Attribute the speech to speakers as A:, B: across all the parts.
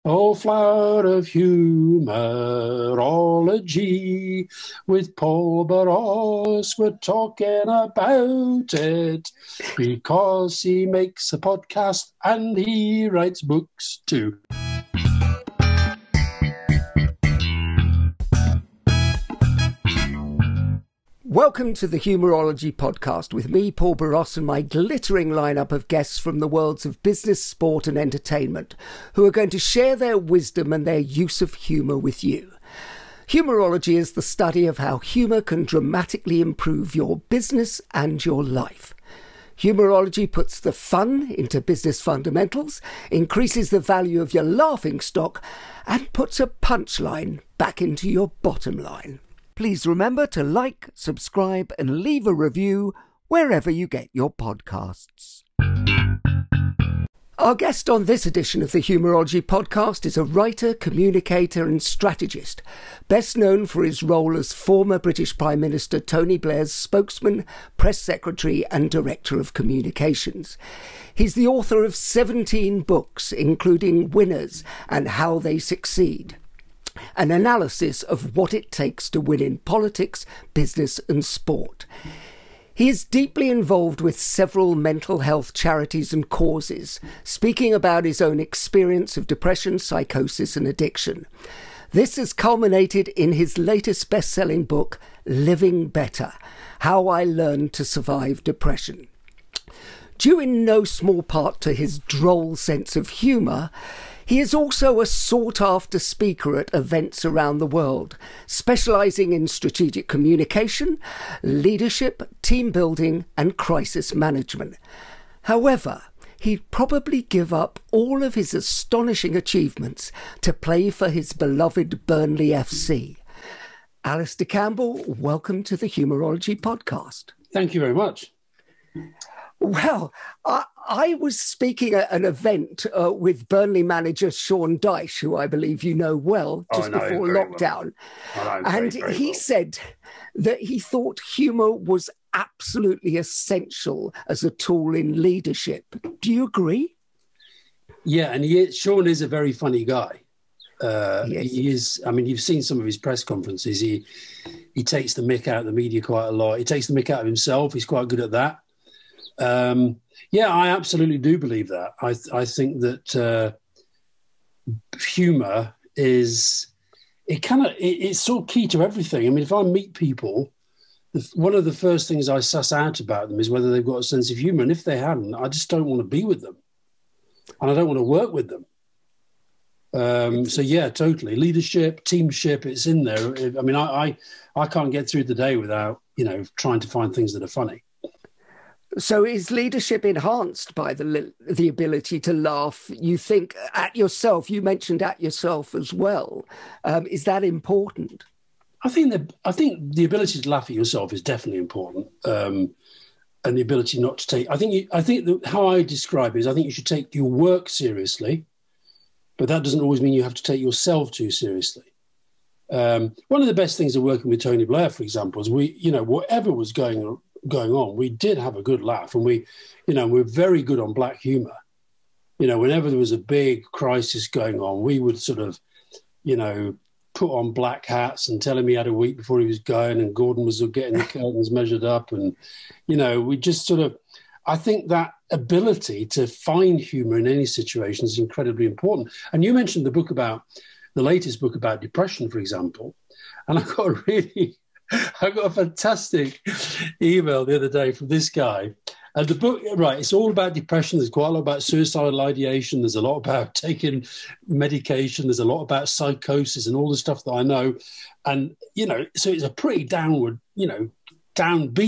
A: Oh, flower of humourology, with Paul Barros, we're talking about it, because he makes a podcast and he writes books too.
B: Welcome to the Humourology Podcast with me, Paul Barros, and my glittering lineup of guests from the worlds of business, sport and entertainment, who are going to share their wisdom and their use of humour with you. Humourology is the study of how humour can dramatically improve your business and your life. Humourology puts the fun into business fundamentals, increases the value of your laughing stock, and puts a punchline back into your bottom line. Please remember to like, subscribe and leave a review wherever you get your podcasts. Our guest on this edition of the Humourology Podcast is a writer, communicator and strategist, best known for his role as former British Prime Minister Tony Blair's spokesman, press secretary and director of communications. He's the author of 17 books, including Winners and How They Succeed, an analysis of what it takes to win in politics, business and sport. He is deeply involved with several mental health charities and causes, speaking about his own experience of depression, psychosis and addiction. This has culminated in his latest best-selling book, Living Better: How I Learned to Survive Depression. Due in no small part to his droll sense of humour, he is also a sought-after speaker at events around the world, specialising in strategic communication, leadership, team building and crisis management. However, he'd probably give up all of his astonishing achievements to play for his beloved Burnley FC. Alastair Campbell, welcome to the Humourology Podcast.
A: Thank you very much.
B: Well, I was speaking at an event with Burnley manager Sean Dyche, who I believe you know well, just before lockdown.
A: Well.
B: And he said that he thought humour was absolutely essential as a tool in leadership. Do you agree?
A: Yeah, and Sean is a very funny guy. Yes. He is. I mean, you've seen some of his press conferences. He takes the mick out of the media quite a lot. He takes the mick out of himself. He's quite good at that. Yeah, I absolutely do believe that. I think that humour is it's so key to everything. I mean, if I meet people, one of the first things I suss out about them is whether they've got a sense of humour. And if they haven't, I just don't want to be with them, and I don't want to work with them. So yeah, totally. Leadership, teamship, it's in there. I mean, I can't get through the day without trying to find things that are funny.
B: So is leadership enhanced by the ability to laugh, you think, at yourself? You mentioned at yourself as well. Is that important?
A: I think the ability to laugh at yourself is definitely important. And the ability not to take... I think how I describe it is I think you should take your work seriously, but that doesn't always mean you have to take yourself too seriously. One of the best things of working with Tony Blair, for example, is whatever was going on, we did have a good laugh, and we're very good on black humour. Whenever there was a big crisis going on, we would sort of, put on black hats and tell him he had a week before he was going, and Gordon was getting the curtains measured up, and we just sort of. I think that ability to find humour in any situation is incredibly important. And you mentioned the latest book about depression, for example, and I got a fantastic email the other day from this guy. And the book, it's all about depression. There's quite a lot about suicidal ideation. There's a lot about taking medication. There's a lot about psychosis and all the stuff that I know. And, so it's a pretty downbeat,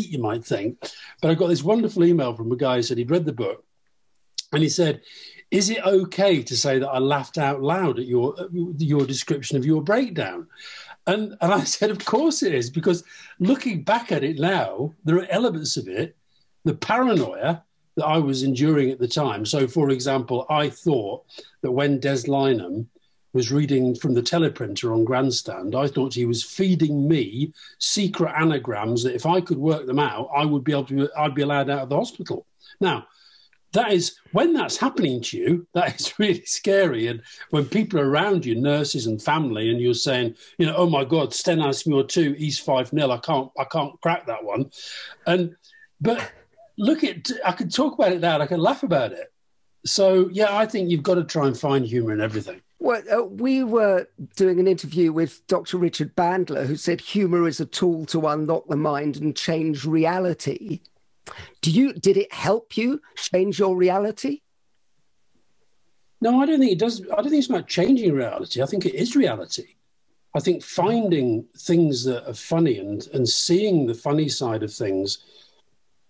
A: you might think. But I got this wonderful email from a guy who said he'd read the book. And he said, is it okay to say that I laughed out loud at your description of your breakdown? And I said, of course it is, because looking back at it now, there are elements of it, the paranoia that I was enduring at the time. So, for example, I thought that when Des Lynam was reading from the teleprinter on Grandstand, I thought he was feeding me secret anagrams that if I could work them out, I'd be allowed out of the hospital. Now, that is, when that's happening to you, that is really scary. And when people are around you, nurses and family, and you're saying, oh my God, Sten has me or two, he's 5-0. I can't crack that one. But I can talk about it now and I can laugh about it. So, yeah, I think you've got to try and find humour in everything.
B: Well, we were doing an interview with Dr. Richard Bandler, who said humour is a tool to unlock the mind and change reality. Did it help you change your reality?
A: No, I don't think it does. I don't think it's about changing reality. I think it is reality. I think finding things that are funny and seeing the funny side of things,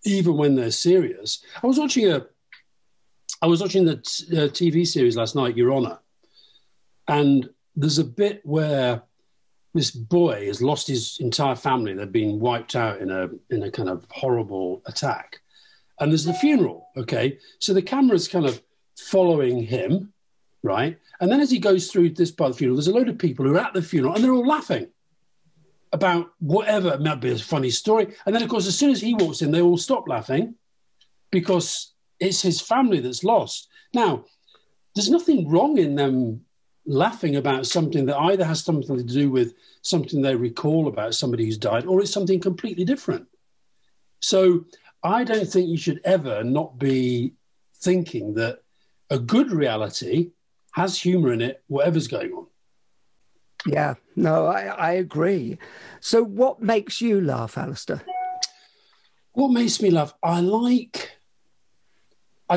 A: even when they're serious. I was watching the TV series last night, Your Honour, and there's a bit where this boy has lost his entire family. They've been wiped out in a kind of horrible attack. And there's the funeral, okay? So the camera's kind of following him, right? And then as he goes through this part of the funeral, there's a load of people who are at the funeral and they're all laughing about whatever. It might be a funny story. And then, of course, as soon as he walks in, they all stop laughing because it's his family that's lost. Now, there's nothing wrong in them laughing about something that either has something to do with something they recall about somebody who's died, or it's something completely different. So I don't think you should ever not be thinking that a good reality has humour in it, whatever's going on.
B: Yeah, no, I agree. So what makes you laugh, Alastair?
A: What makes me laugh? I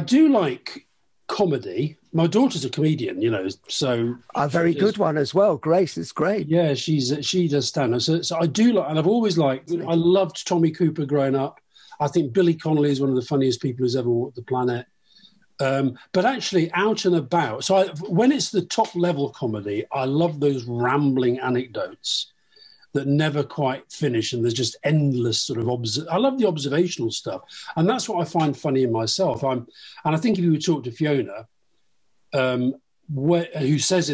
A: do like comedy. My daughter's a comedian, so...
B: A very good one as well. Grace is great.
A: Yeah, she does stand-up. So I do like, and I've always liked, I loved Tommy Cooper growing up. I think Billy Connolly is one of the funniest people who's ever walked the planet. But actually, out and about, so when it's the top-level comedy, I love those rambling anecdotes that never quite finish, and there's just endless sort of... I love the observational stuff, and that's what I find funny in myself. And I think if you would talk to Fiona... who says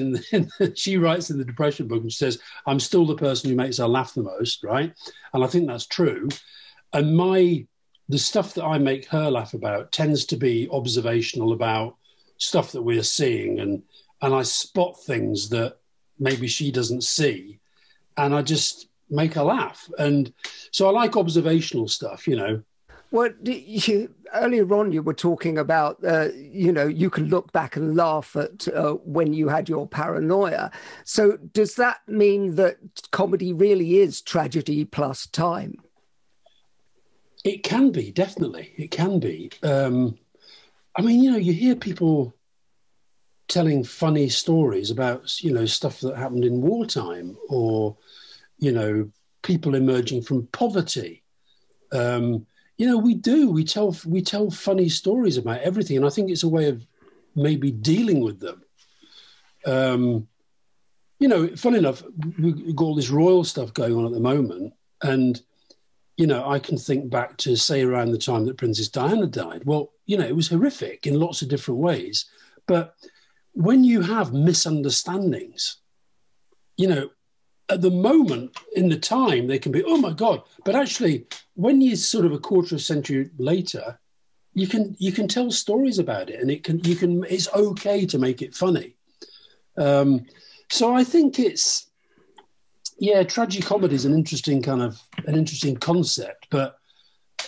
A: she writes in the depression book, and she says, I'm still the person who makes her laugh the most, right? And I think that's true. And the stuff that I make her laugh about tends to be observational about stuff that we're seeing, and I spot things that maybe she doesn't see, and I just make her laugh. And so I like observational stuff,
B: Well, earlier on you were talking about, you can look back and laugh at when you had your paranoia. So does that mean that comedy really is tragedy plus time?
A: It can be, definitely. It can be. You hear people telling funny stories about, stuff that happened in wartime, or, people emerging from poverty. We tell funny stories about everything, and I think it's a way of maybe dealing with them. Funny enough, we've got all this royal stuff going on at the moment, and I can think back to, say, around the time that Princess Diana died. Well, it was horrific in lots of different ways, but when you have misunderstandings, at the moment, in the time, they can be, oh my God. But actually, when you're sort of a quarter of a century later, you can tell stories about it, and it's okay to make it funny. So I think tragicomedy is an interesting concept, but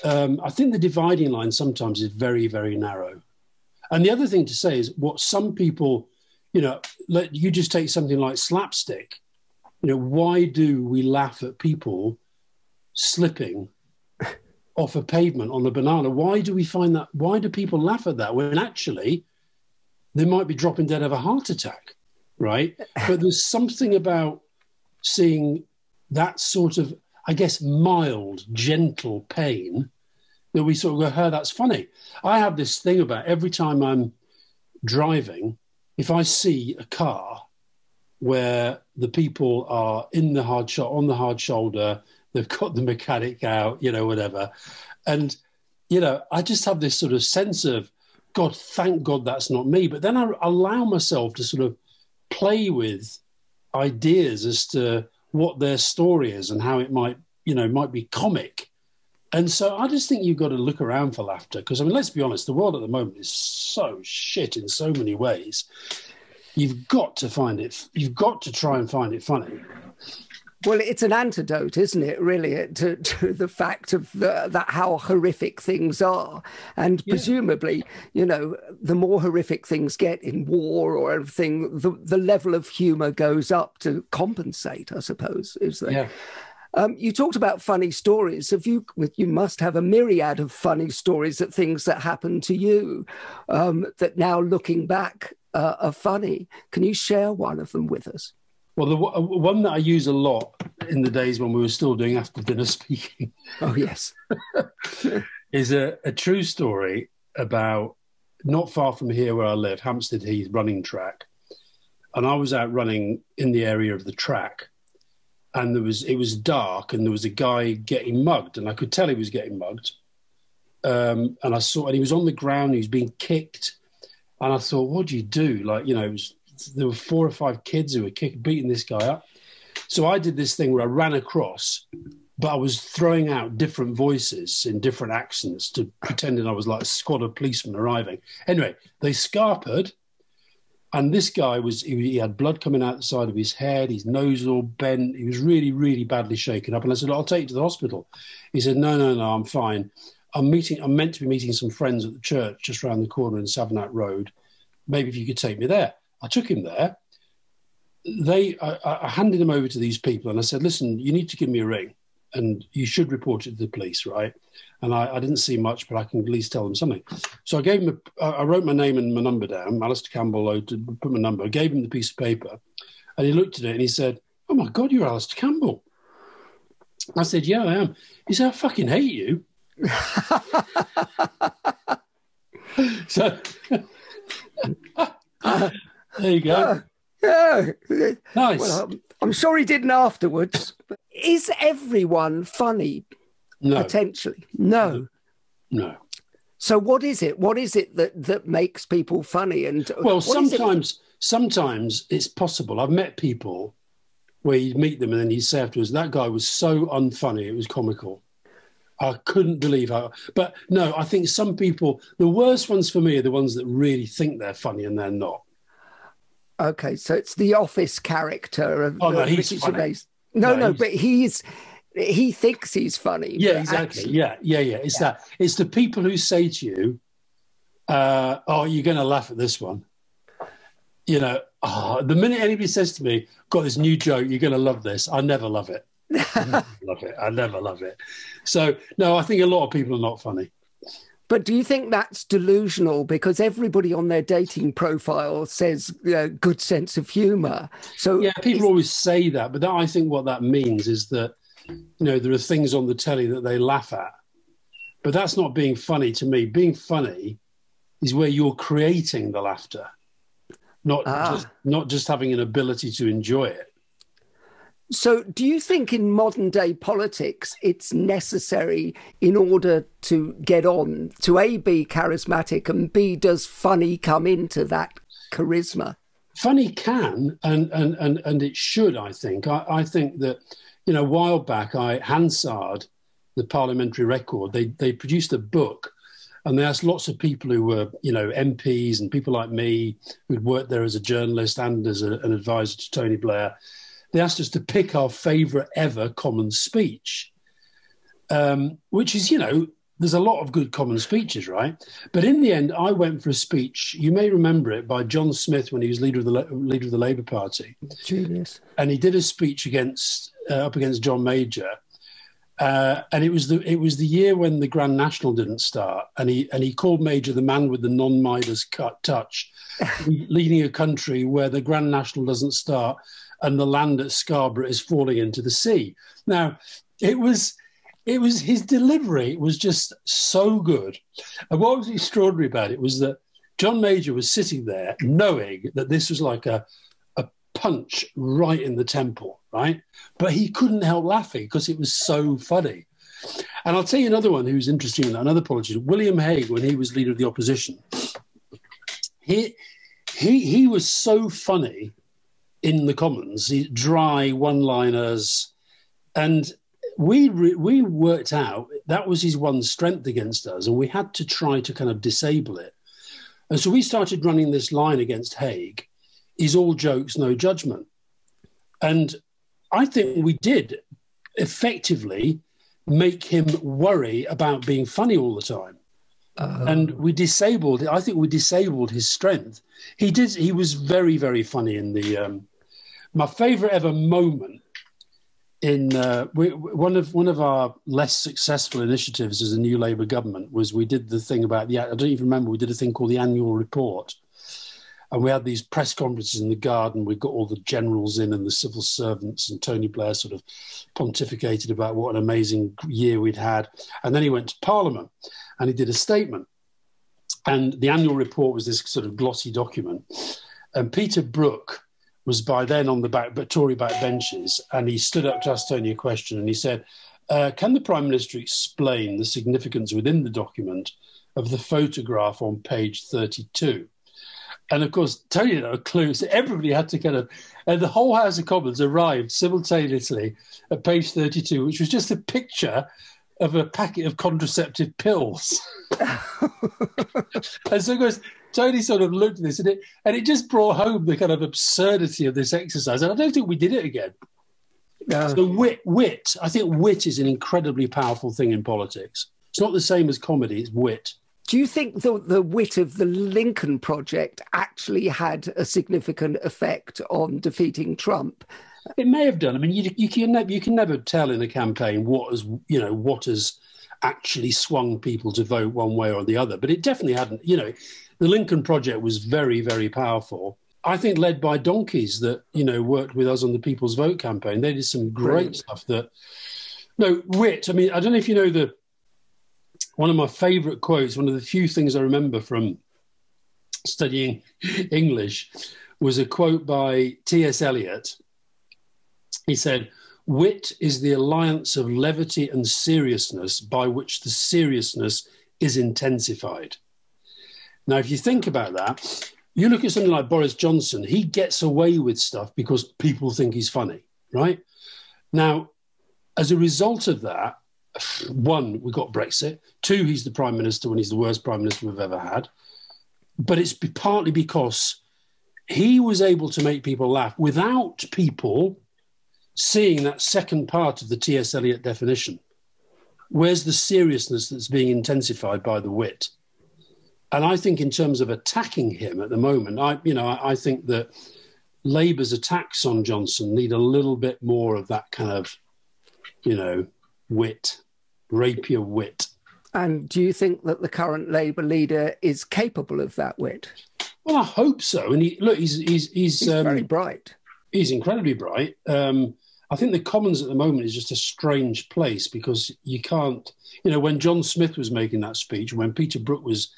A: I think the dividing line sometimes is very, very narrow. And the other thing to say is what some people, you just take something like slapstick. Why do we laugh at people slipping off a pavement on a banana? Why do we find that? Why do people laugh at that when actually they might be dropping dead of a heart attack, right? But there's something about seeing that sort of, I guess, mild, gentle pain that we sort of go, that's funny. I have this thing about every time I'm driving, if I see a car where the people are on the hard shoulder, they've got the mechanic out, whatever. And, I just have this sort of sense of, God, thank God that's not me. But then I allow myself to sort of play with ideas as to what their story is and how it might be comic. And so I just think you've got to look around for laughter because, I mean, let's be honest, the world at the moment is so shit in so many ways. You've got to find it. You've got to try and find it funny.
B: Well, it's an antidote, isn't it, really, to the fact of that how horrific things are. And presumably, you know, the more horrific things get in war or everything, the level of humour goes up to compensate, I suppose, is there?
A: Yeah.
B: You talked about funny stories. You must have a myriad of funny stories at things that happened to you that now looking back are funny. Can you share one of them with us?
A: Well, the one that I use a lot in the days when we were still doing after dinner speaking.
B: Oh, yes.
A: is a true story about not far from here where I live, Hampstead Heath running track. And I was out running in the area of the track. And it was dark and there was a guy getting mugged and I could tell he was getting mugged. And he was on the ground, he was being kicked. And I thought, what do you do? Like, you know, there were 4 or 5 kids who were beating this guy up. So I did this thing where I ran across, but I was throwing out different voices in different accents to pretending I was like a squad of policemen arriving. Anyway, they scarpered, and this guy he had blood coming out the side of his head, his nose all bent. He was really, really badly shaken up. And I said, I'll take you to the hospital. He said, no, I'm fine. I'm meant to be meeting some friends at the church just around the corner in Savernake Road. Maybe if you could take me there. I took him there. I handed him over to these people and I said, listen, you need to give me a ring and you should report it to the police, right? And I didn't see much, but I can at least tell them something. So I gave him, I wrote my name and my number down, Alastair Campbell, to put my number. I gave him the piece of paper and he looked at it and he said, oh my God, you're Alastair Campbell. I said, yeah, I am. He said, I fucking hate you. So... there you go.
B: Yeah.
A: Nice.
B: Well, I'm sure he didn't afterwards. Is everyone funny?
A: No.
B: Potentially. No.
A: No.
B: So what is it? What is it that makes people funny? And
A: well, sometimes it's possible. I've met people where you meet them and then you say afterwards, that guy was so unfunny, it was comical. I couldn't believe how... But no, I think some people, the worst ones for me are the ones that really think they're funny and they're not.
B: Okay, so it's the Office character of
A: he's funny.
B: No, but he thinks he's funny.
A: Yeah, exactly. Actually, yeah. It's the people who say to you, oh, you're going to laugh at this one. You know, the minute anybody says to me, got this new joke, you're going to love this, I never love it. I never love it. So, no, I think a lot of people are not funny.
B: But do you think that's delusional? Because everybody on their dating profile says good sense of humour. So
A: yeah, people always say that. But I think what that means is that, you know, there are things on the telly that they laugh at. But that's not being funny to me. Being funny is where you're creating the laughter, not just having an ability to enjoy it.
B: So do you think in modern day politics it's necessary in order to get on to A, be charismatic and B, does funny come into that charisma?
A: Funny can and it should, I think. I think that, you know, a while back, Hansard, the parliamentary record, they produced a book and they asked lots of people who were, you know, MPs and people like me who'd worked there as a journalist and as an advisor to Tony Blair. They asked us to pick our favourite ever common speech, which is, you know, there's a lot of good common speeches, right? But in the end, I went for a speech, you may remember it, by John Smith when he was leader of the Labour Party.
B: Genius.
A: And he did a speech up against John Major. And it was the year when the Grand National didn't start. And he called Major the man with the non-Midas touch, leading a country where the Grand National doesn't start and the land at Scarborough is falling into the sea. Now, it was his delivery was just so good. And what was extraordinary about it was that John Major was sitting there knowing that this was like a punch right in the temple, right? But he couldn't help laughing because it was so funny. And I'll tell you another one who's interesting, another politician, William Hague, when he was leader of the opposition. He was so funny in the Commons, dry one-liners, and we worked out that was his one strength against us, and we had to try to kind of disable it. And so we started running this line against Haig, is all jokes, no judgment. And I think we did effectively make him worry about being funny all the time. And we disabled, I think we disabled his strength. He was very, very funny in the, my favourite ever moment in one of our less successful initiatives as a new Labour government was we did the thing about I don't even remember, we did a thing called the annual report. And we had these press conferences in the garden. We got all the generals in and the civil servants, and Tony Blair sort of pontificated about what an amazing year we'd had. And then he went to Parliament and he did a statement. And the annual report was this sort of glossy document. And Peter Brook was by then on the Tory backbenches, and he stood up to ask Tony a question, and he said, can the Prime Minister explain the significance within the document of the photograph on page 32? And of course, Tony had no clue, so everybody had to kind of... And the whole House of Commons arrived simultaneously at page 32, which was just a picture of a packet of contraceptive pills. And so, of course, Tony sort of looked at this, and it just brought home the kind of absurdity of this exercise. And I don't think we did it again. No. So wit, I think wit is an incredibly powerful thing in politics. It's not the same as comedy, it's wit.
B: Do you think the wit of the Lincoln Project actually had a significant effect on defeating Trump?
A: It may have done. I mean, you can never tell in a campaign what has actually swung people to vote one way or the other. But it definitely hadn't. The Lincoln Project was very, very powerful. I think led by donkeys that worked with us on the People's Vote campaign. They did some great stuff. Wit. I mean, I don't know if you know one of my favourite quotes, one of the few things I remember from studying English, was a quote by T.S. Eliot. He said, "Wit is the alliance of levity and seriousness by which the seriousness is intensified." Now, if you think about that, you look at something like Boris Johnson, he gets away with stuff because people think he's funny, right? Now, as a result of that, one, we got Brexit. Two, he's the Prime Minister when he's the worst Prime Minister we've ever had. But it's partly because he was able to make people laugh without people seeing that second part of the T.S. Eliot definition. Where's the seriousness that's being intensified by the wit? And I think in terms of attacking him at the moment, I think that Labour's attacks on Johnson need a little bit more of that kind of, wit, rapier wit.
B: And do you think that the current Labour leader is capable of that wit?
A: Well, I hope so. And he's
B: very bright.
A: He's incredibly bright. I think the Commons at the moment is just a strange place because you can't, when John Smith was making that speech, when Peter Brook was,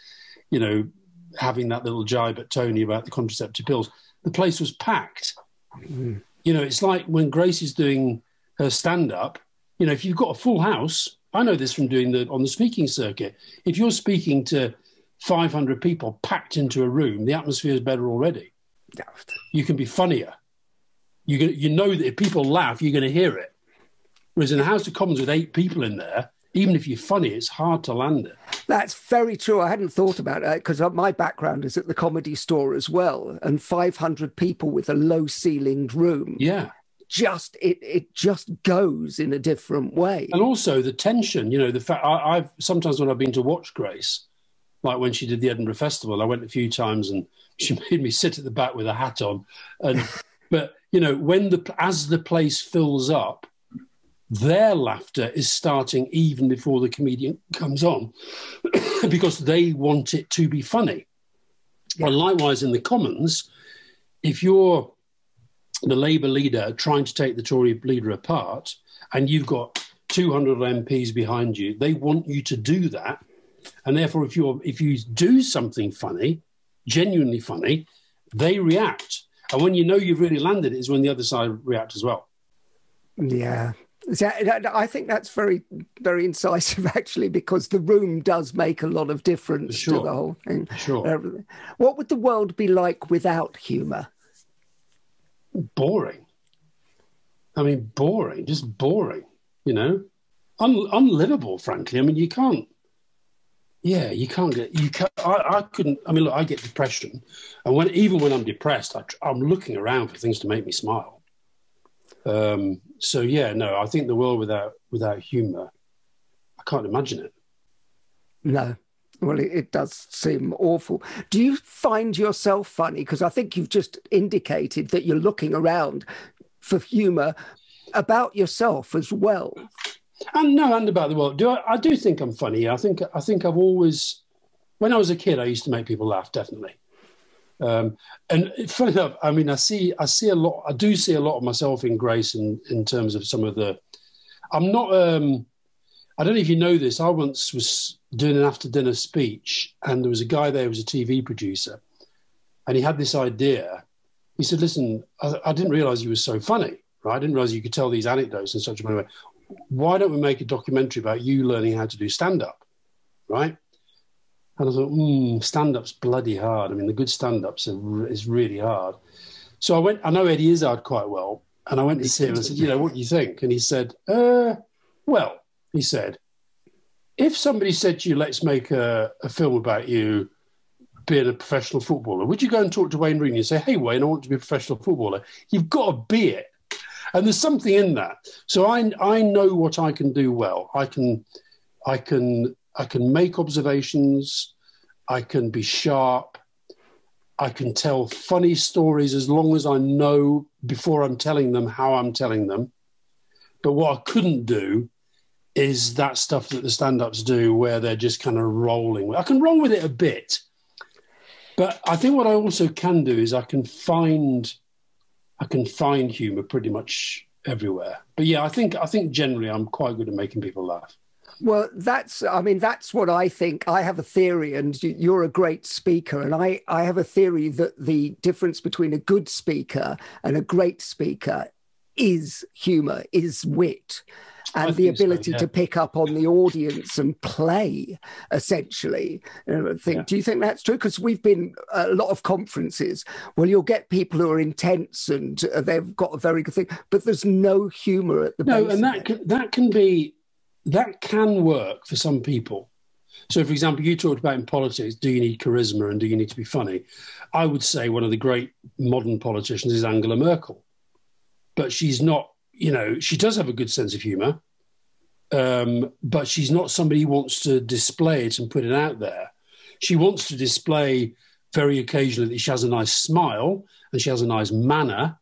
A: having that little jibe at Tony about the contraceptive pills, the place was packed. Mm. It's like when Grace is doing her stand-up, if you've got a full house, I know this from doing on the speaking circuit, if you're speaking to 500 people packed into a room, the atmosphere is better already. You can be funnier. You know that if people laugh, you're going to hear it. Whereas in a House of Commons with 8 people in there, even if you're funny, it's hard to land it. That's
B: very true. I hadn't thought about it because my background is at the Comedy Store as well, and 500 people with a low-ceilinged room.
A: Yeah.
B: It just goes in a different way.
A: And also the tension, the fact I've sometimes when I've been to watch Grace, like when she did the Edinburgh Festival, I went a few times and she made me sit at the back with a hat on. But as the place fills up, their laughter is starting even before the comedian comes on because they want it to be funny. Yeah. And likewise in the Commons, if you're the Labour leader trying to take the Tory leader apart and you've got 200 MPs behind you, they want you to do that. And therefore, if you do something funny, genuinely funny, they react. And when you've really landed it is when the other side react as well.
B: Yeah. I think that's very, very incisive, actually, because the room does make a lot of difference to the whole thing.
A: Sure.
B: What would the world be like without humour?
A: Boring. I mean, boring, just boring, unlivable, frankly. I mean, you can't. Yeah, you can't get. You can't. I couldn't. I mean, look, I get depression, and even when I'm depressed, I'm looking around for things to make me smile. So yeah, no, I think the world without humour, I can't imagine it.
B: No. Well, it does seem awful. Do you find yourself funny? Because I think you've just indicated that you're looking around for humour about yourself as well.
A: And about the world. I do think I'm funny. I think I've always, when I was a kid, I used to make people laugh, definitely. And funny enough, I mean, I see a lot. I do see a lot of myself in Grace in terms of some of the. I'm not. I don't know if you know this. I once was doing an after-dinner speech, and there was a guy there who was a TV producer, and he had this idea. He said, "Listen, I didn't realise you were so funny, right? I didn't realise you could tell these anecdotes in such a way. Why don't we make a documentary about you learning how to do stand-up, right?" And I thought, stand-up's bloody hard. I mean, the good stand-ups is really hard. So I know Eddie Izzard quite well, and I went to see him and said, what do you think? And he said, well, he said, if somebody said to you, let's make a film about you being a professional footballer, would you go and talk to Wayne Rooney and say, hey, Wayne, I want to be a professional footballer? You've got to be it. And there's something in that. So I know what I can do well. I can make observations. I can be sharp. I can tell funny stories as long as I know before I'm telling them how I'm telling them. But what I couldn't do is that stuff that the stand-ups do where they're just kind of rolling. I can roll with it a bit. But I think what I also can do is I can find humour pretty much everywhere. But yeah, I think generally I'm quite good at making people laugh.
B: Well, that's what I think. I have a theory, and you're a great speaker, and I have a theory that the difference between a good speaker and a great speaker is humour, is wit, and the ability to pick up on the audience and play, essentially. Do you think that's true? Because we've been at a lot of conferences. Well, you'll get people who are intense and they've got a very good thing, but there's no humour at the base. No,
A: and that can work for some people. So, for example, you talked about in politics, do you need charisma and do you need to be funny? I would say one of the great modern politicians is Angela Merkel. But she's not, she does have a good sense of humour, but she's not somebody who wants to display it and put it out there. She wants to display very occasionally that she has a nice smile and she has a nice manner,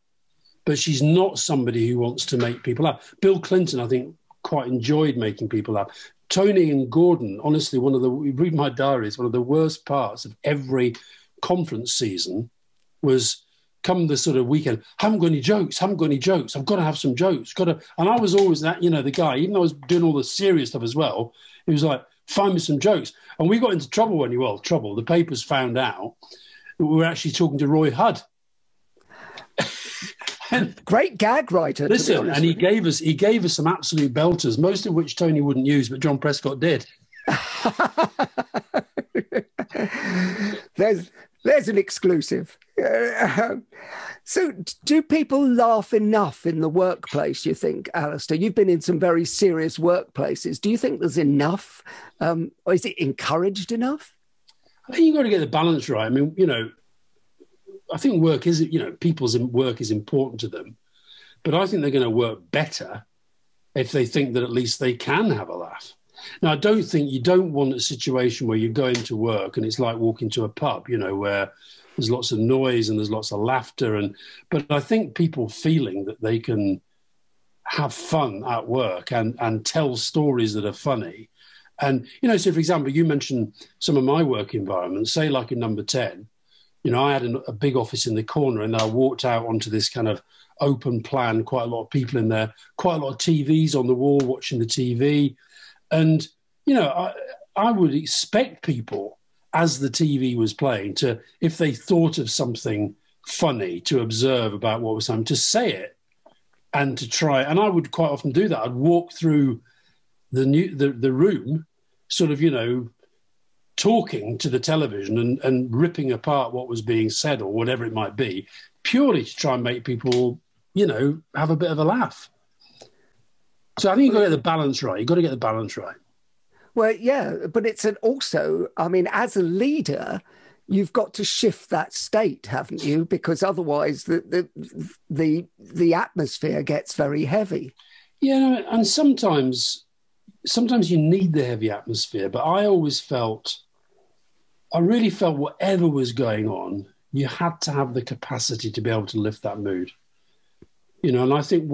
A: but she's not somebody who wants to make people laugh. Bill Clinton, I think, quite enjoyed making people laugh. Tony and Gordon, honestly, read my diaries, one of the worst parts of every conference season was come the sort of weekend, haven't got any jokes, I've got to have some jokes, and I was always that, the guy, even though I was doing all the serious stuff as well, it was like, find me some jokes. And we got into trouble the papers found out that we were actually talking to Roy Hudd.
B: Great gag writer.
A: Listen, and he gave us some absolute belters, most of which Tony wouldn't use, but John Prescott did.
B: There's an exclusive. So do people laugh enough in the workplace, you think, Alastair? You've been in some very serious workplaces. Do you think there's enough? Or is it encouraged enough?
A: I think you've got to get the balance right. I mean, I think work is, people's work is important to them, but I think they're going to work better if they think that at least they can have a laugh. Now, I don't think you don't want a situation where you go into work and it's like walking to a pub, where there's lots of noise and there's lots of laughter. But I think people feeling that they can have fun at work and tell stories that are funny. And, so for example, you mentioned some of my work environments, say like in Number 10, I had a big office in the corner and I walked out onto this kind of open plan, quite a lot of people in there, quite a lot of TVs on the wall watching the TV. And, I would expect people, as the TV was playing, to, if they thought of something funny to observe about what was happening, to say it and to try. And I would quite often do that. I'd walk through the room, sort of, talking to the television and ripping apart what was being said or whatever it might be, purely to try and make people, have a bit of a laugh. So I think you've got to get the balance right. You've got to get the balance right.
B: Well, yeah, but it's also, I mean, as a leader, you've got to shift that state, haven't you? Because otherwise the atmosphere gets very heavy.
A: Yeah, and sometimes you need the heavy atmosphere, but I really felt whatever was going on, you had to have the capacity to be able to lift that mood. And I think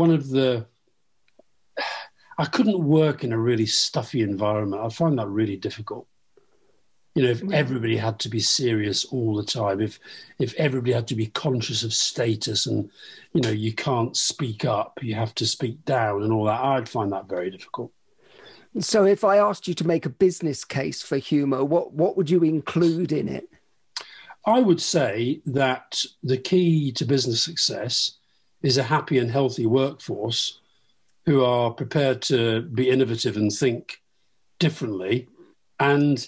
A: I couldn't work in a really stuffy environment. I find that really difficult. If everybody had to be serious all the time, if everybody had to be conscious of status and, you can't speak up, you have to speak down and all that, I'd find that very difficult.
B: So if I asked you to make a business case for humour, what would you include in it?
A: I would say that the key to business success is a happy and healthy workforce who are prepared to be innovative and think differently. And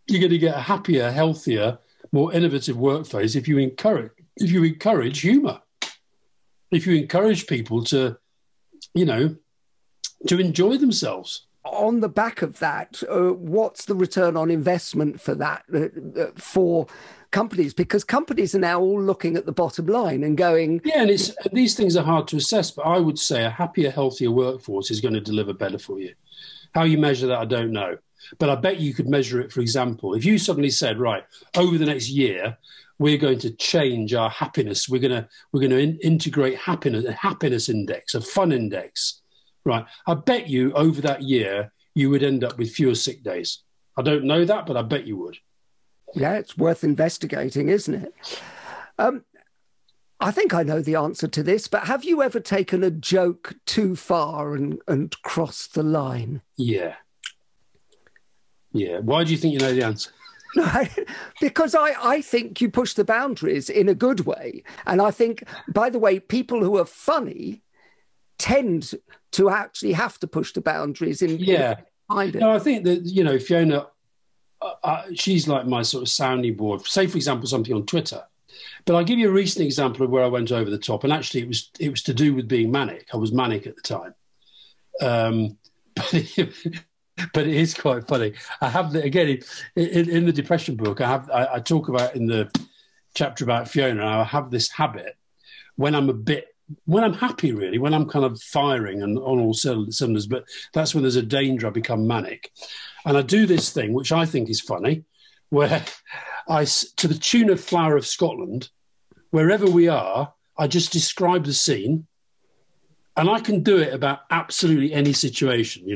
A: you're going to get a happier, healthier, more innovative workplace if you encourage humour. If you encourage people to enjoy themselves.
B: On the back of that, what's the return on investment for that for companies? Because companies are now all looking at the bottom line and going...
A: Yeah, and these things are hard to assess, but I would say a happier, healthier workforce is going to deliver better for you. How you measure that, I don't know. But I bet you could measure it, for example, if you suddenly said, right, over the next year, we're going to change our happiness. We're going to integrate a happiness index, a fun index. Right. I bet you over that year, you would end up with fewer sick days. I don't know that, but I bet you would.
B: Yeah, it's worth investigating, isn't it? I think I know the answer to this, but have you ever taken a joke too far and crossed the line?
A: Yeah. Yeah. Why do you think you know the answer?
B: Because I think you push the boundaries in a good way. And I think, by the way, people who are funny tend to actually have to push the boundaries in behind it.
A: No, I think that, Fiona, she's like my sort of sounding board. Say, for example, something on Twitter. But I'll give you a recent example of where I went over the top. And actually, it was to do with being manic. I was manic at the time. But it is quite funny. I have, again, in the depression book, I talk about in the chapter about Fiona, I have this habit when I'm happy, really, when I'm kind of firing and on all cylinders, but that's when there's a danger I become manic. And I do this thing, which I think is funny, where to the tune of Flower of Scotland, wherever we are, I just describe the scene. And I can do it about absolutely any situation,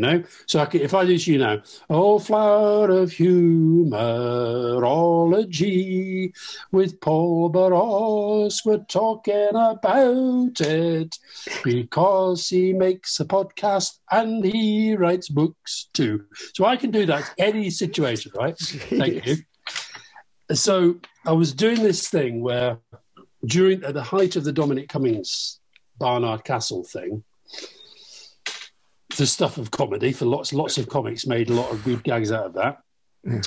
A: So if I do to oh, flower of humourology, with Paul Barros, we're talking about it, because he makes a podcast and he writes books too. So I can do that any situation, right? Thank you. So I was doing this thing where at the height of the Dominic Cummings Barnard Castle thing, the stuff of comedy for lots of comics made a lot of good gags out of that. Yeah.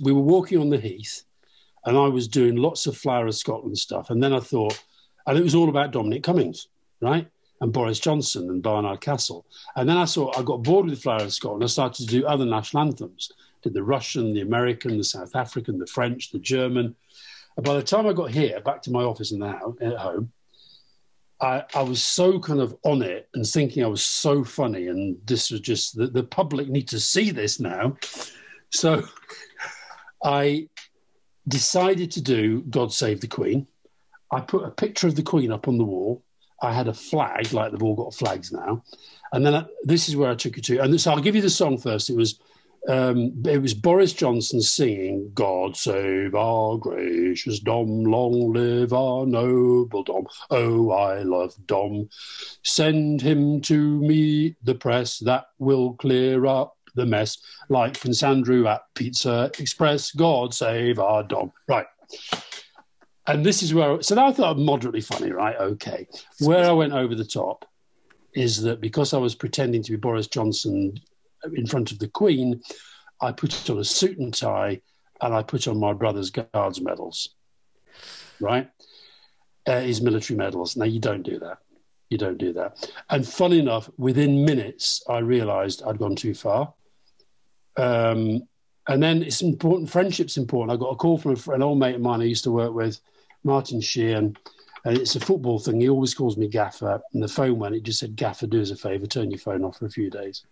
A: We were walking on the Heath and I was doing lots of Flower of Scotland stuff. And then I thought, and it was all about Dominic Cummings, right? And Boris Johnson and Barnard Castle. And then I got bored with Flower of Scotland. I started to do other national anthems. Did the Russian, the American, the South African, the French, the German. And by the time I got here, back to my office at home, I was so kind of on it and thinking I was so funny, and this was just the public need to see this now. So I decided to do God Save the Queen. I put a picture of the Queen up on the wall. I had a flag, like they've all got flags now. And then this is where I took it to. And so I'll give you the song first. It was Boris Johnson singing, God save our gracious Dom, long live our noble Dom. Oh, I love Dom. Send him to me, the press, that will clear up the mess. Like Prince Andrew at Pizza Express, God save our Dom. Right. And this is where, so I thought moderately funny, right? Okay. Where I went over the top is that because I was pretending to be Boris Johnson in front of the Queen, I put on a suit and tie and I put on my brother's Guards medals, right? His military medals. Now, you don't do that. You don't do that. And funny enough, within minutes, I realised I'd gone too far. And then it's important. Friendship's important. I got a call from an old mate of mine I used to work with, Martin Sheehan, and it's a football thing. He always calls me Gaffer. And the phone went. It just said, "Gaffer, do us a favour, turn your phone off for a few days."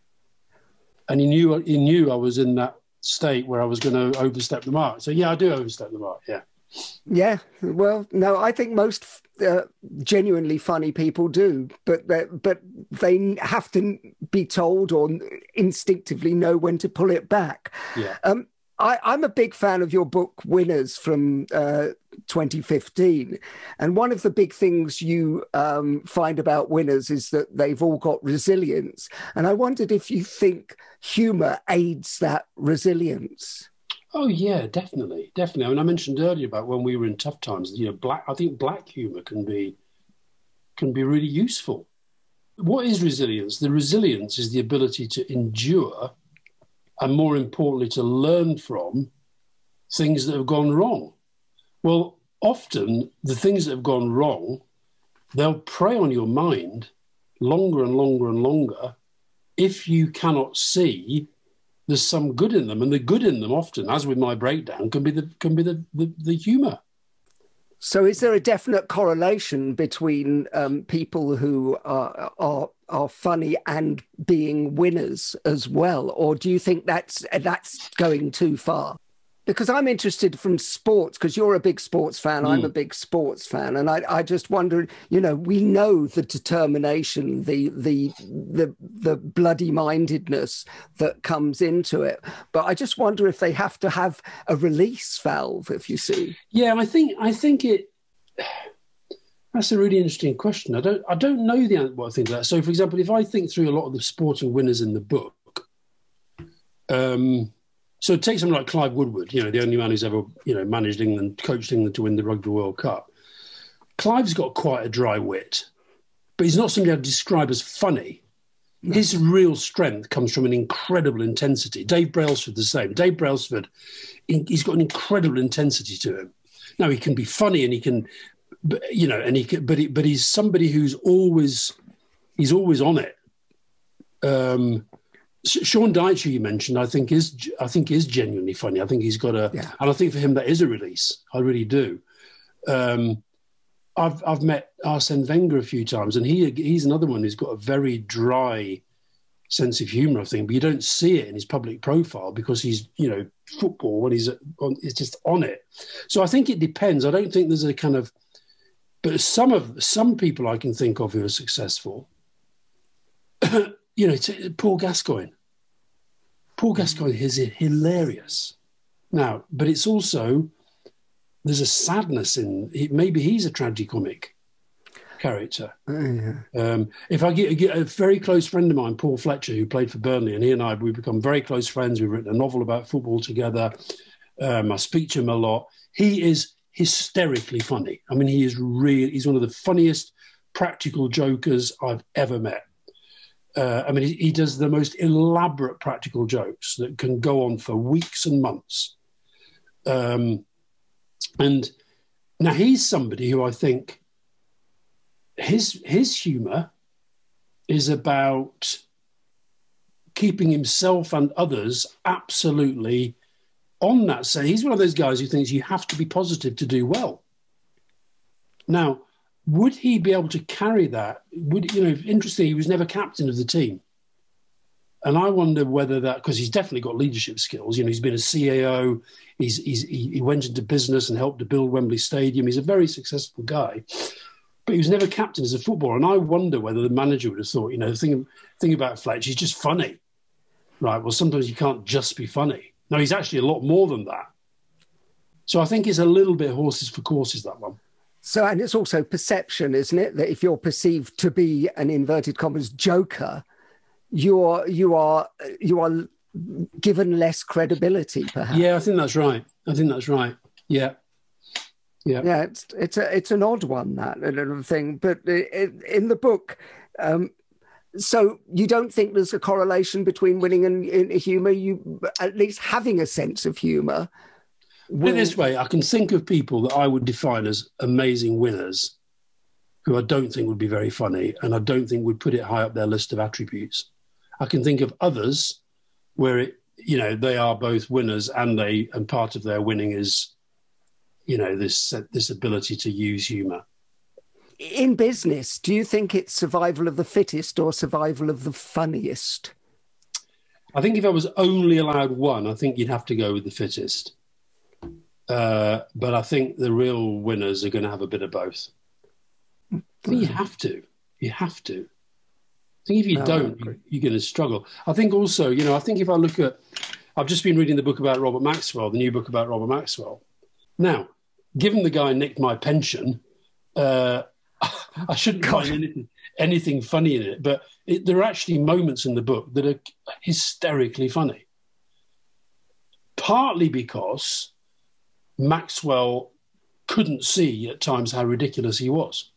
A: And he knew I was in that state where I was going to overstep the mark. So yeah, I do overstep the mark. Yeah.
B: Yeah. Well, no, I think most genuinely funny people do, but they have to be told or instinctively know when to pull it back.
A: Yeah.
B: I'm a big fan of your book, Winners, from 2015. And one of the big things you find about winners is that they've all got resilience. And I wondered if you think humour aids that resilience.
A: Oh, yeah, definitely. Definitely. I mean, I mentioned earlier about when we were in tough times, I think black humour can be really useful. What is resilience? The resilience is the ability to endure and, more importantly, to learn from things that have gone wrong. Well, often the things that have gone wrong, they'll prey on your mind longer and longer and longer if you cannot see there's some good in them. And the good in them often, as with my breakdown, can be the humour.
B: So is there a definite correlation between people who are funny and being winners as well? Or do you think that's going too far? Because I'm interested from sports, because you're a big sports fan, I'm a big sports fan. And I just wonder, we know the determination, the bloody-mindedness that comes into it. But I just wonder if they have to have a release valve, if you see.
A: Yeah, I think that's a really interesting question. I don't know what I think of that. So, for example, if I think through a lot of the sporting winners in the book, so take someone like Clive Woodward, the only man who's ever, managed England, coached England to win the Rugby World Cup. Clive's got quite a dry wit, but he's not somebody I'd describe as funny. No. His real strength comes from an incredible intensity. Dave Brailsford the same. Dave Brailsford, he's got an incredible intensity to him. Now he can be funny and he can, but he's somebody who's always on it. Sean Dyche, who you mentioned, I think is genuinely funny. I think he's got and I think for him that is a release. I really do. I've met Arsene Wenger a few times, and he's another one who's got a very dry sense of humour, I think, but you don't see it in his public profile because he's, football when he's just on it. So I think it depends. I don't think there's a kind of, but some people I can think of who are successful. Paul Gascoigne. Paul Gascoigne is hilarious. Now, but it's also, there's a sadness in, maybe he's a tragicomic character. If I get a very close friend of mine, Paul Fletcher, who played for Burnley, and he and I, we've become very close friends. We've written a novel about football together. I speak to him a lot. He is hysterically funny. I mean, he's one of the funniest practical jokers I've ever met. He does the most elaborate practical jokes that can go on for weeks and months. And now he's somebody who I think his humour is about keeping himself and others absolutely on that. So he's one of those guys who thinks you have to be positive to do well. Now, would he be able to carry that? Interesting, he was never captain of the team. And I wonder whether that, because he's definitely got leadership skills. He's been a CAO. He went into business and helped to build Wembley Stadium. He's a very successful guy. But he was never captain as a footballer. And I wonder whether the manager would have thought, the thing about Fletch, he's just funny. Right, well, sometimes you can't just be funny. No, he's actually a lot more than that. So I think it's a little bit horses for courses, that one.
B: So, and it's also perception, isn't it? That if you're perceived to be an inverted commas joker, you are given less credibility, perhaps.
A: Yeah, I think that's right. Yeah.
B: Yeah, it's an odd one, that little thing. But in the book, so you don't think there's a correlation between winning and humour? You at least having a sense of humour.
A: Put it this way, I can think of people that I would define as amazing winners who I don't think would be very funny, and I don't think would put it high up their list of attributes. I can think of others where they are both winners, and part of their winning is, this ability to use humour.
B: In business, do you think it's survival of the fittest or survival of the funniest?
A: I think if I was only allowed one, I think you'd have to go with the fittest. But I think the real winners are going to have a bit of both. I think you have to. You have to. I think if you don't, you're going to struggle. I think also, I think if I look at... I've just been reading the book about Robert Maxwell, the new book about Robert Maxwell. Now, given the guy nicked my pension... I shouldn't find anything funny in it, but there are actually moments in the book that are hysterically funny. Partly because Maxwell couldn't see at times how ridiculous he was.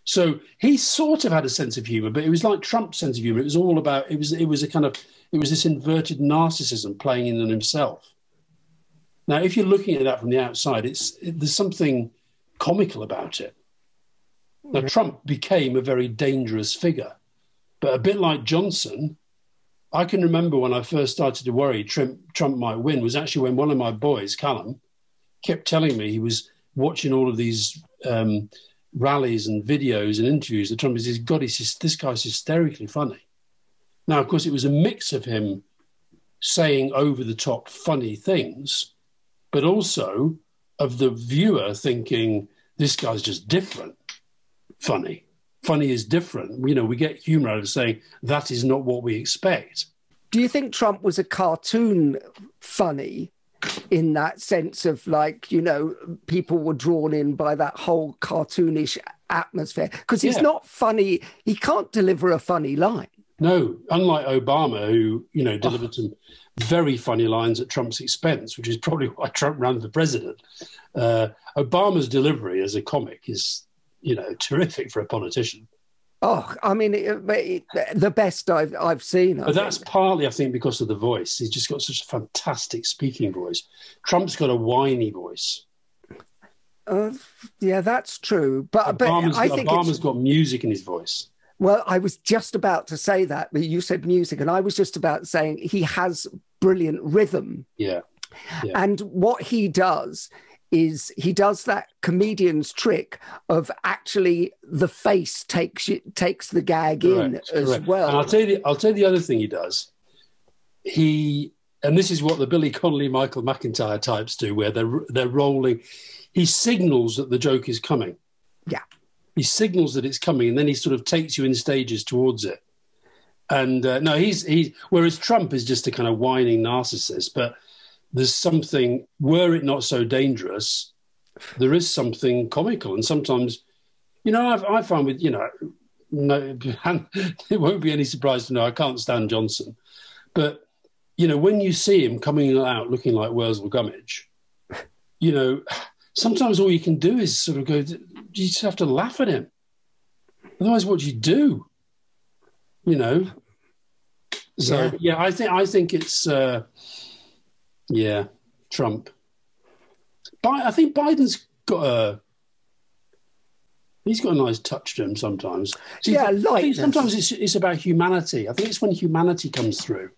A: So he sort of had a sense of humour, but it was like Trump's sense of humour. It was all about, it was this inverted narcissism playing in on himself. Now, if you're looking at that from the outside, there's something comical about it. Now, Trump became a very dangerous figure, but a bit like Johnson, I can remember when I first started to worry Trump might win was actually when one of my boys, Callum, kept telling me he was watching all of these rallies and videos and interviews that Trump says, God, this guy's hysterically funny. Now, of course, it was a mix of him saying over-the-top funny things, but also of the viewer thinking, this guy's just different. Funny is different. We get humour out of saying that is not what we expect.
B: Do you think Trump was a cartoon funny in that sense of people were drawn in by that whole cartoonish atmosphere? Because he's not funny. He can't deliver a funny line.
A: No, unlike Obama, who, delivered some very funny lines at Trump's expense, which is probably why Trump ran for president. Obama's delivery as a comic is... terrific for a politician.
B: Oh, I mean, the best I've seen.
A: But that's partly, I think, because of the voice. He's just got such a fantastic speaking voice. Trump's got a whiny voice.
B: Yeah, that's true. But I think Obama's
A: got music in his voice.
B: Well, I was just about to say that, but you said music, and I was just about saying he has brilliant rhythm.
A: Yeah.
B: And what he does is he does that comedian's trick of actually the face takes the gag in as well.
A: And I'll tell you the other thing he does. And this is what the Billy Connolly, Michael McIntyre types do, where they're rolling. He signals that the joke is coming.
B: Yeah.
A: He signals that it's coming, and then he sort of takes you in stages towards it. And whereas Trump is just a kind of whining narcissist, but there's something, were it not so dangerous, there is something comical. And sometimes, I find with, no, it won't be any surprise to know I can't stand Johnson. But, when you see him coming out looking like Wurzel Gummidge, sometimes all you can do is sort of go, you just have to laugh at him. Otherwise, what do you do? So, I think it's... Trump. I think Biden's got he's got a nice touch to him sometimes. I think sometimes it's about humanity. I think it's when humanity comes through.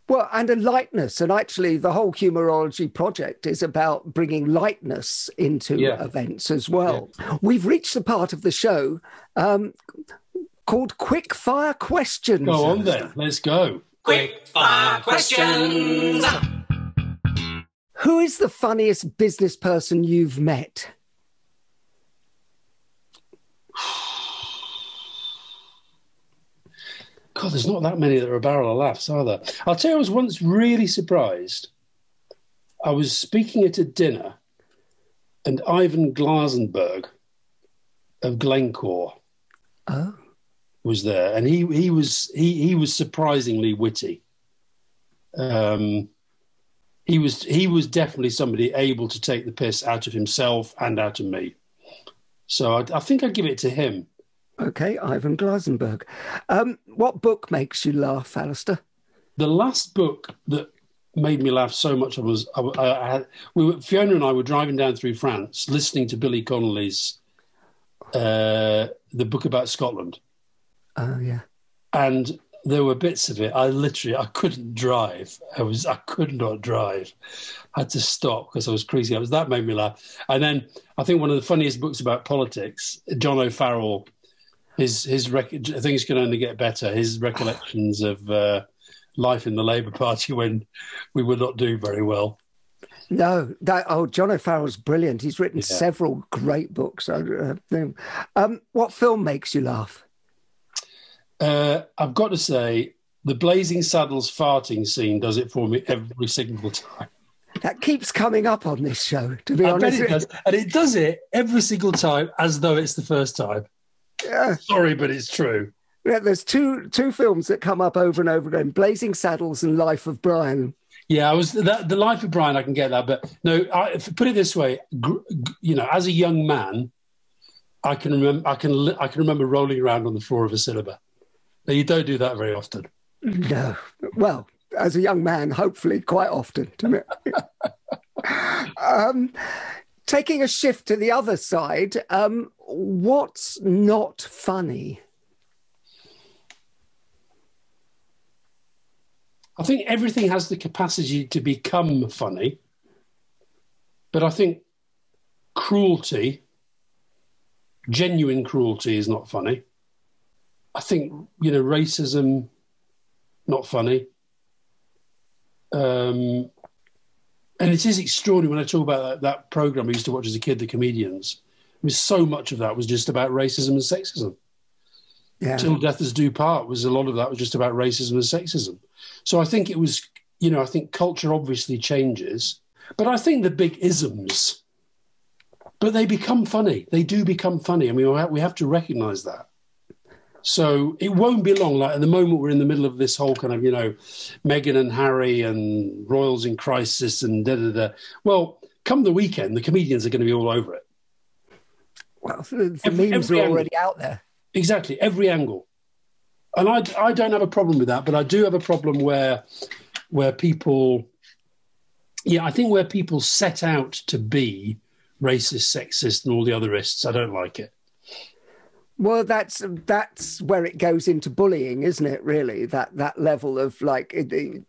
B: Well, and a lightness. And actually, the whole Humourology project is about bringing lightness into events as well. Yeah. We've reached the part of the show called Quick Fire Questions.
A: Go on then. Let's go.
C: Quick Fire Questions.
B: Who is the funniest business person you've met?
A: God, there's not that many that are a barrel of laughs, are there? I'll tell you, I was once really surprised. I was speaking at a dinner, and Ivan Glasenberg of Glencore was there, and he was surprisingly witty. He was definitely somebody able to take the piss out of himself and out of me. So I think I'd give it to him.
B: Okay, Ivan Glasenberg. What book makes you laugh, Alastair?
A: The last book that made me laugh so much was Fiona and I were driving down through France, listening to Billy Connolly's the book about Scotland.
B: Oh, yeah.
A: And there were bits of it. I couldn't drive. I could not drive. I had to stop because I was crazy. That made me laugh. And then I think one of the funniest books about politics, John O'Farrell, I think it's going to only get better. His recollections of life in the Labour Party when we were not doing very well.
B: No, John O'Farrell's brilliant. He's written several great books. What film makes you laugh?
A: I've got to say, the Blazing Saddles farting scene does it for me every single time.
B: That keeps coming up on this show, to be honest.
A: Bet it does. And it does it every single time as though it's the first time.
B: Yeah.
A: Sorry, but it's true.
B: Yeah, there's two films that come up over and over again, Blazing Saddles and Life of Brian.
A: Yeah, the Life of Brian, I can get that. But no, put it this way, as a young man, I can remember rolling around on the floor of a cinema. Now, you don't do that very often.
B: No. Well, as a young man, hopefully quite often. Taking a shift to the other side, what's not funny?
A: I think everything has the capacity to become funny, but I think genuine cruelty is not funny. I think, racism, not funny. And it is extraordinary when I talk about that program I used to watch as a kid, The Comedians. I mean, so much of that was just about racism and sexism. Yeah. Till Death Us Do Part a lot of that was just about racism and sexism. So I think it was, I think culture obviously changes, but I think the big isms, but they become funny. They do become funny. I mean, we have to recognise that. So it won't be long. Like at the moment, we're in the middle of this whole kind of, Meghan and Harry and royals in crisis and da-da-da. Well, come the weekend, the comedians are going to be all over it.
B: Well, the memes are already out there.
A: Exactly, every angle. And I don't have a problem with that, but I do have a problem where people, I think where people set out to be racist, sexist and all the other ists, I don't like it.
B: Well, that's where it goes into bullying, isn't it, really? That level of like,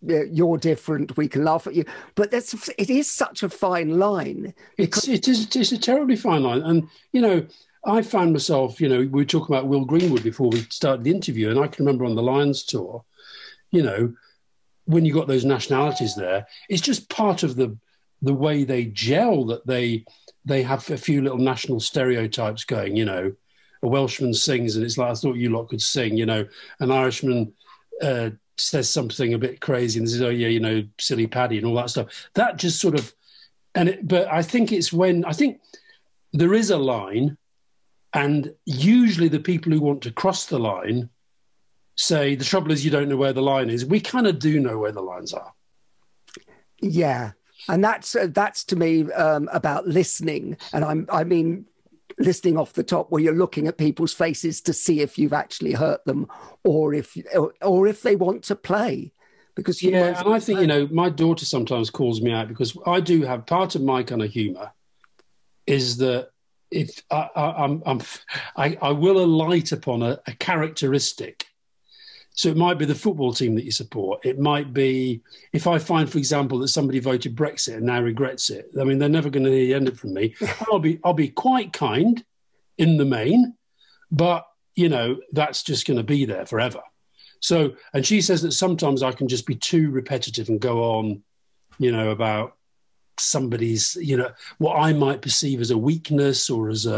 B: you're different, we can laugh at you. But it is such a fine line.
A: It's a terribly fine line. And, I found myself, we were talking about Will Greenwood before we started the interview, and I can remember on the Lions tour, when you got those nationalities there, it's just part of the way they gel, that they have a few little national stereotypes going, a Welshman sings and it's like, I thought you lot could sing, an Irishman says something a bit crazy and says, oh yeah, silly Paddy and all that stuff. That just sort of, but I think I think there is a line. And usually the people who want to cross the line say, the trouble is you don't know where the line is. We kind of do know where the lines are.
B: Yeah. And that's to me about listening. And I mean listening off the top, where you're looking at people's faces to see if you've actually hurt them or if they want to play. Because
A: and I think, my daughter sometimes calls me out because I do have part of my kind of humour is that if I will alight upon a characteristic. So it might be the football team that you support. It might be if I find, for example, that somebody voted Brexit and now regrets it. I mean, they're never going to hear the end of it from me. I'll be quite kind in the main, but that's just going to be there forever. So, and she says that sometimes I can just be too repetitive and go on, about somebody's, what I might perceive as a weakness or as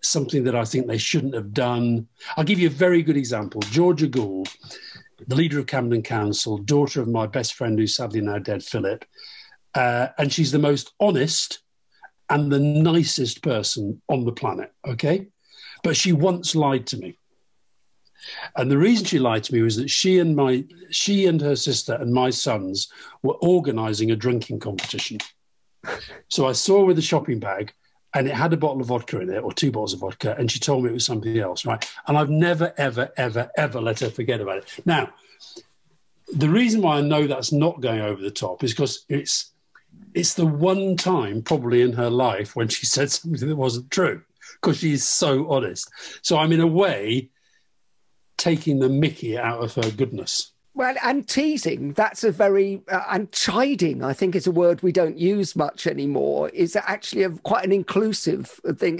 A: something that I think they shouldn't have done. I'll give you a very good example. Georgia Gould, the leader of Camden Council, daughter of my best friend who's sadly now dead, Philip, and she's the most honest and the nicest person on the planet, okay? But she once lied to me. And the reason she lied to me was that she and her sister and my sons were organising a drinking competition. So I saw her with a shopping bag and it had a bottle of vodka in it, or 2 bottles of vodka, and she told me it was something else, right? And I've never, ever, ever, ever let her forget about it. Now, the reason why I know that's not going over the top is because it's the one time probably in her life when she said something that wasn't true. because she's so honest. So I'm in a way taking the mickey out of her goodness.
B: Well, and teasing, that's a very, and chiding, I think is a word we don't use much anymore, is actually quite an inclusive thing.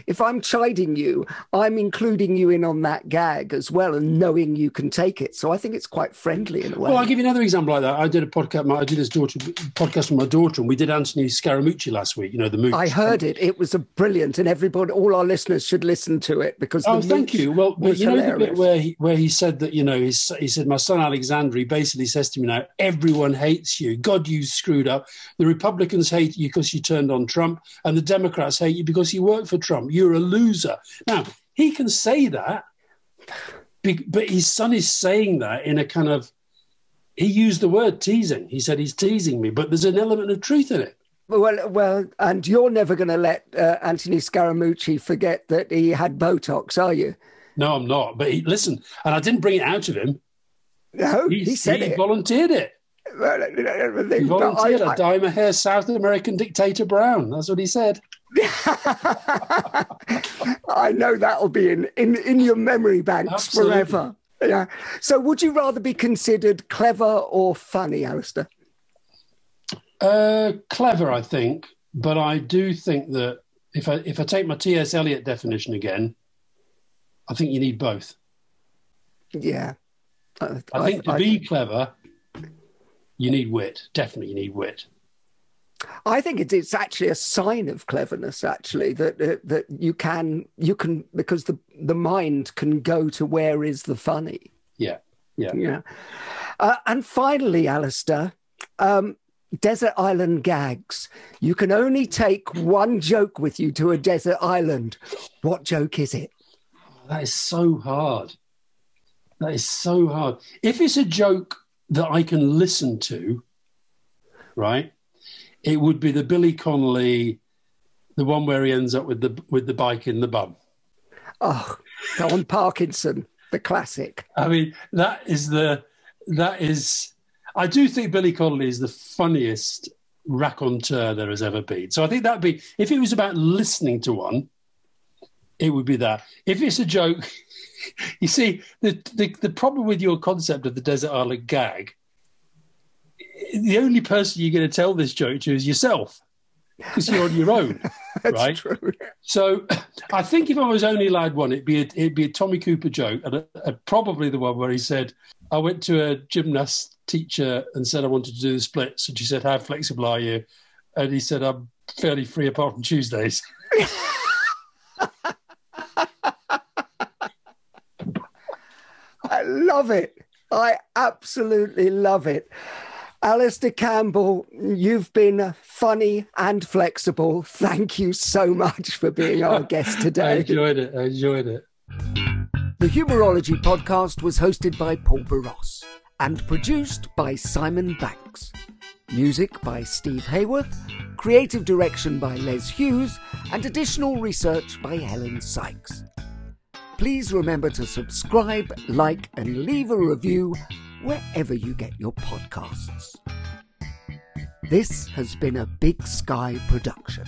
B: If I'm chiding you, I'm including you in on that gag as well and knowing you can take it. So I think it's quite friendly in a way.
A: Well, I'll give you another example like that. I did a podcast, I did this podcast with my daughter, and we did Anthony Scaramucci last week, the Mooch.
B: I heard it. It was brilliant, and everybody, all our listeners should listen to it because
A: thank you. Well,
B: the
A: bit where he said that, he said, my son Alexander, he basically says to me now, everyone hates you. God, you screwed up. The Republicans hate you because you turned on Trump, and the Democrats hate you because you worked for Trump. You're a loser. Now, he can say that, but his son is saying that in a kind of, he used the word teasing. He said he's teasing me, but there's an element of truth in it.
B: Well, and you're never going to let Anthony Scaramucci forget that he had Botox, are you?
A: No, I'm not. But listen, and I didn't bring it out of him.
B: No, he said it.
A: He volunteered it. He volunteered. I dye my hair South American dictator brown. That's what he said.
B: I know that'll be in your memory banks
A: Absolutely.
B: Forever. Yeah. So would you rather be considered clever or funny, Alastair?
A: Clever, I think. But I do think that if I take my T.S. Eliot definition again, I think you need both.
B: Yeah.
A: I think to be clever, you need wit. Definitely you need wit.
B: I think it's actually a sign of cleverness, actually, that you can because the mind can go to where is the funny.
A: Yeah.
B: And finally, Alastair, desert island gags. You can only take one joke with you to a desert island. What joke is it?
A: That is so hard. That is so hard. If it's a joke that I can listen to, right, it would be the Billy Connolly, the one where he ends up with the bike in the bum.
B: Oh, on Parkinson, the classic.
A: I mean, that is. I do think Billy Connolly is the funniest raconteur there has ever been. So I think that'd be, if it was about listening to one, it would be that. If it's a joke, you see, the problem with your concept of the desert island gag, the only person you're going to tell this joke to is yourself, because you're on your own,
B: That's
A: right?
B: True.
A: So I think if I was only allowed one, it'd be a Tommy Cooper joke, and probably the one where he said, I went to a gymnast teacher and said I wanted to do the splits, and she said, how flexible are you? And he said, I'm fairly free apart from Tuesdays.
B: I love it. I absolutely love it. Alastair Campbell, you've been funny and flexible. Thank you so much for being our guest today.
A: I enjoyed it.
B: The Humourology Podcast was hosted by Paul Barros and produced by Simon Banks. Music by Steve Hayworth, creative direction by Les Hughes, and additional research by Helen Sykes. Please remember to subscribe, like, and leave a review wherever you get your podcasts. This has been a Big Sky production.